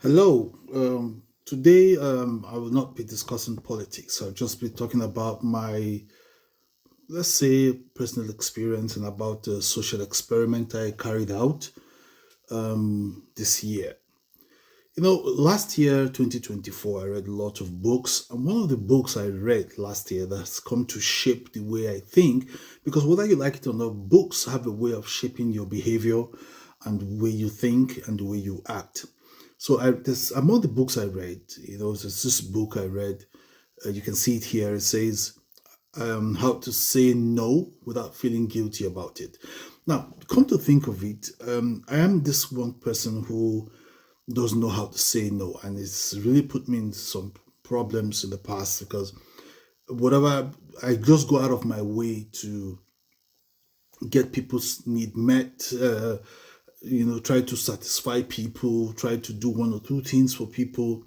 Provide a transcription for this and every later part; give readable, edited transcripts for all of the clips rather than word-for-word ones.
Hello. Today, I will not be discussing politics. I'll just be talking about my, let's say, personal experience and about the social experiment I carried out this year. Last year, 2024, I read a lot of books. And one of the books I read last year that's come to shape the way I think, because whether you like it or not, books have a way of shaping your behavior and the way you think and the way you act. So this among the books I read, there's this book I read. You can see it here. It says how to say no without feeling guilty about it. Now, come to think of it, I am this one person who doesn't know how to say no, and it's really put me in some problems in the past because whatever I just go out of my way to get people's need met. Try to satisfy people, try to do one or two things for people.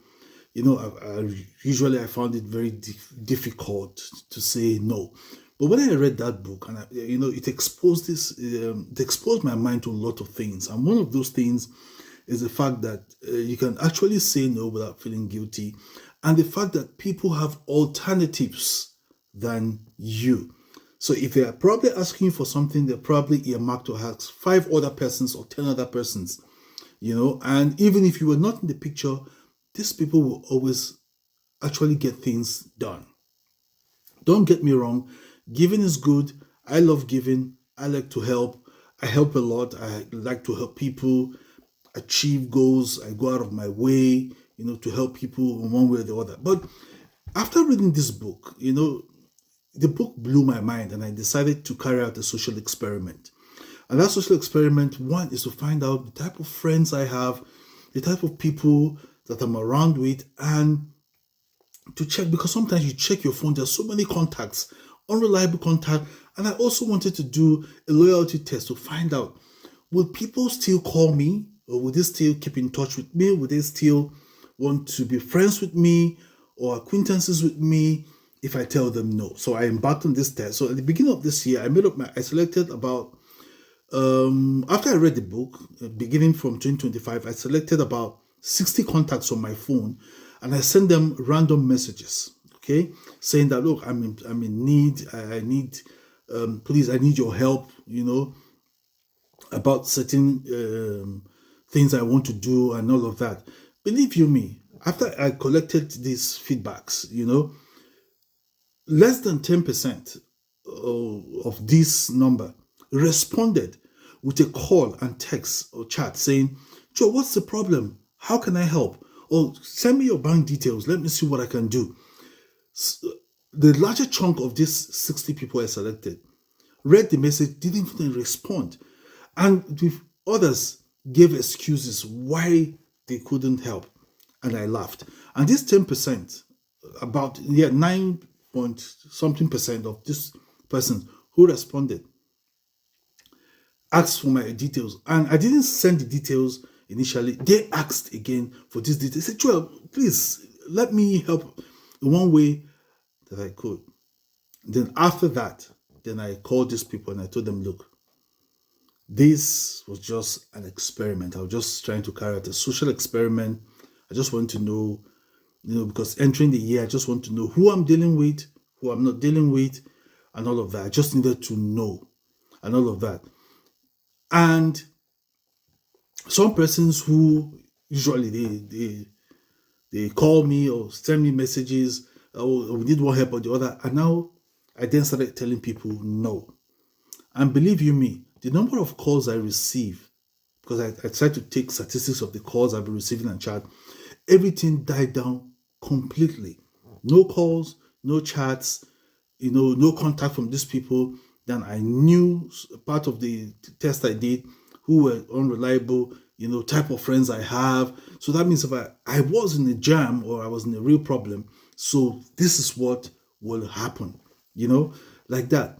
Usually I found it very difficult to say no. But when I read that book, and it exposed it exposed my mind to a lot of things. And one of those things is the fact that you can actually say no without feeling guilty, and the fact that people have alternatives than you. So if they are probably asking you for something, they're probably earmarked to ask five other persons or 10 other persons, and even if you were not in the picture, these people will always actually get things done. Don't get me wrong, giving is good. I love giving. I like to help. I help a lot. I like to help people achieve goals. I go out of my way, to help people in one way or the other. But after reading this book, the book blew my mind and I decided to carry out a social experiment. And that social experiment, one, is to find out the type of friends I have, the type of people that I'm around with, and to check, because sometimes you check your phone, there's so many contacts, unreliable contact. And I also wanted to do a loyalty test to find out, will people still call me, or will they still keep in touch with me? Will they still want to be friends with me or acquaintances with me if I tell them no? So I embarked on this test. So at the beginning of this year, I selected about, after I read the book, beginning from 2025, I selected about 60 contacts on my phone and I sent them random messages, okay, saying that, look, I'm in need. I need, please, I need your help, about certain things I want to do and all of that. Believe you me, after I collected these feedbacks, less than 10% of this number responded with a call and text or chat saying, Joe, what's the problem? How can I help? Or send me your bank details. Let me see what I can do. The larger chunk of these 60 people I selected read the message, didn't even respond. And the others gave excuses why they couldn't help. And I laughed. And this 10%, about 9 point something percent of this person who responded asked for my details. And I didn't send the details initially. They asked again for this detail. They said, Joel, please let me help in one way that I could. Then after that, then I called these people and I told them, look, this was just an experiment. I was just trying to carry out a social experiment. I just want to know, because entering the year, I just want to know who I'm dealing with, who I'm not dealing with, and all of that. I just needed to know and all of that. And some persons who usually they call me or send me messages, oh, we need one help or the other. And now I then started telling people no. And believe you me, the number of calls I receive, because I tried to take statistics of the calls I've been receiving and chat, everything died down completely. No calls, no chats, no contact from these people. Then I knew part of the test I did who were unreliable, type of friends I have. So that means if I was in a jam or I was in a real problem, so this is what will happen, like that.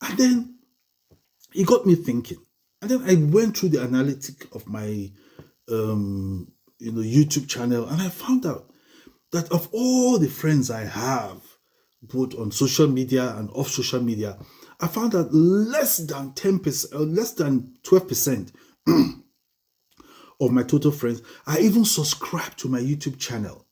And then it got me thinking. And then I went through the analytic of my YouTube channel, and I found out that of all the friends I have, both on social media and off social media, I found that less than 10%, or less than 12% of my total friends are even subscribed to my YouTube channel.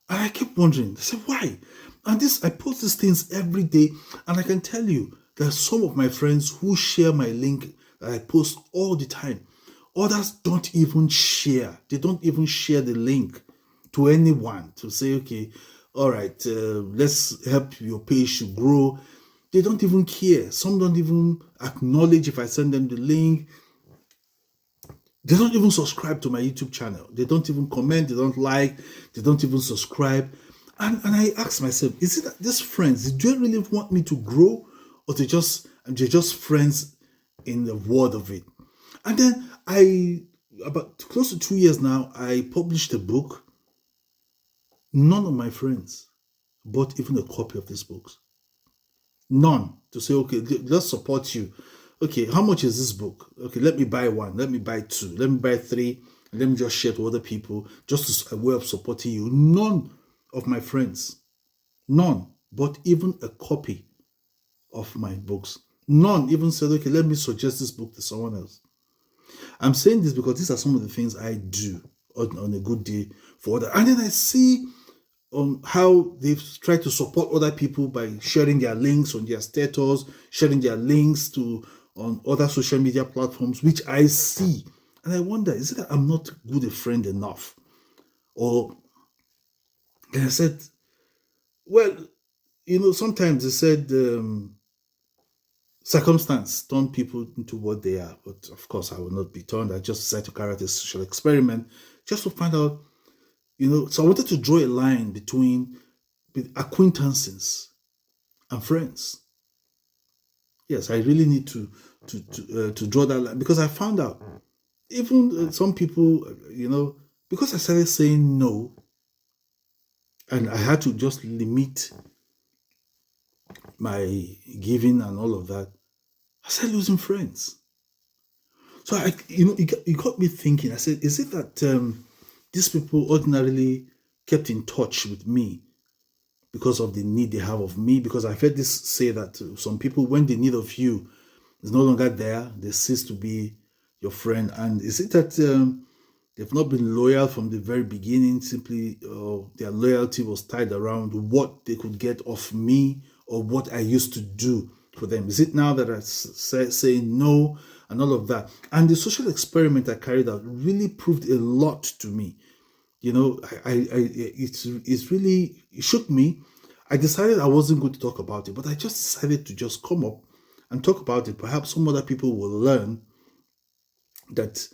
And I kept wondering, I said, why? And I post these things every day, and I can tell you there are some of my friends who share my link that I post all the time. Others don't even share. They don't even share the link to anyone to say, okay, all right, let's help your page to grow. They don't even care. Some don't even acknowledge if I send them the link. They don't even subscribe to my YouTube channel. They don't even comment. They don't like. They don't even subscribe. And I ask myself, is it that these friends, do they really want me to grow, or they're just friends in the word of it? And then about close to 2 years now, I published a book. None of my friends bought even a copy of these books. None. To say, okay, let's support you. Okay, how much is this book? Okay, let me buy one. Let me buy two. Let me buy three. And let me just share to other people, just as a way of supporting you. None of my friends, none, bought even a copy of my books. None even said, okay, let me suggest this book to someone else. I'm saying this because these are some of the things I do on a good day for others. And then I see how they've tried to support other people by sharing their links on their status, sharing their links on other social media platforms, which I see. And I wonder, is it that I'm not good a friend enough? Or, and I said, well, sometimes they said circumstance turn people into what they are. But of course, I will not be turned. I just decided to carry out a social experiment just to find out, so I wanted to draw a line between acquaintances and friends. Yes, I really need to draw that line, because I found out even some people, because I started saying no, and I had to just limit my giving and all of that, I started losing friends. So it got me thinking. I said, is it that these people ordinarily kept in touch with me because of the need they have of me? Because I've heard this say that some people, when the need of you is no longer there, they cease to be your friend. And is it that they've not been loyal from the very beginning? Simply their loyalty was tied around what they could get off me or what I used to do for them. Is it now that I say no and all of that? And the social experiment I carried out really proved a lot to me. It really shook me. I decided I wasn't going to talk about it, but I just decided to just come up and talk about it. Perhaps some other people will learn that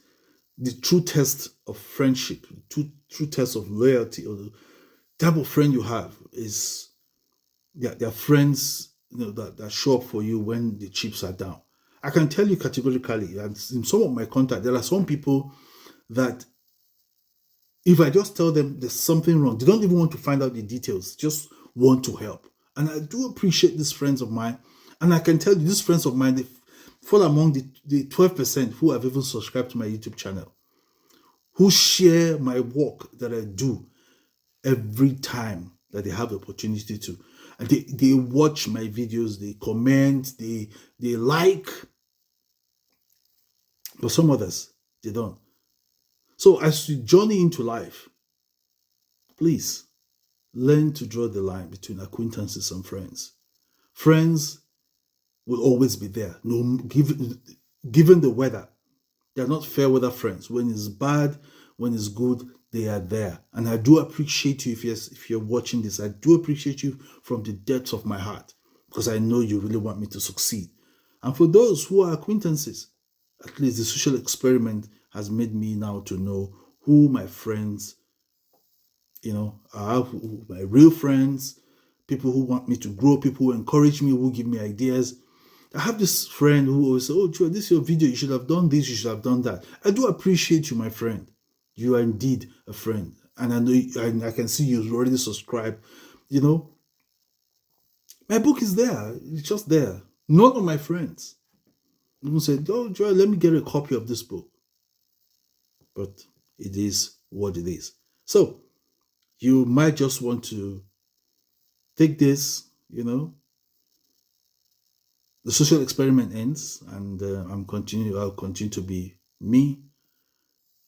the true test of friendship, true test of loyalty, or the type of friend you have is they're friends that show up for you when the chips are down. I can tell you categorically, and in some of my contact, there are some people that if I just tell them there's something wrong, they don't even want to find out the details, just want to help. And I do appreciate these friends of mine. And I can tell you, these friends of mine, they fall among the 12% who have even subscribed to my YouTube channel, who share my work that I do every time that they have the opportunity to. And they watch my videos, they comment, they like. But some others, they don't. So as you journey into life, please learn to draw the line between acquaintances and friends. Friends will always be there, given the weather. They're not fair weather friends. When it's bad, when it's good, they are there. And I do appreciate you if you're watching this. I do appreciate you from the depths of my heart, because I know you really want me to succeed. And for those who are acquaintances, at least the social experiment has made me now to know who my friends, are, my real friends, people who want me to grow, people who encourage me, who give me ideas. I have this friend who always say, oh, Joe, this is your video. You should have done this. You should have done that. I do appreciate you, my friend. You are indeed a friend. And I know, and I can see you've already subscribed. My book is there. It's just there. None of my friends even said, oh, Joy, let me get a copy of this book. But it is what it is. So you might just want to take this, the social experiment ends, and I'll continue to be me.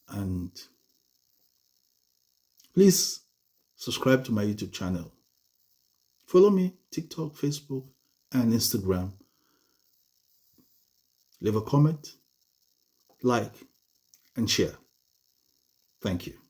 And please subscribe to my YouTube channel. Follow me, TikTok, Facebook, and Instagram. Leave a comment, like, and share. Thank you.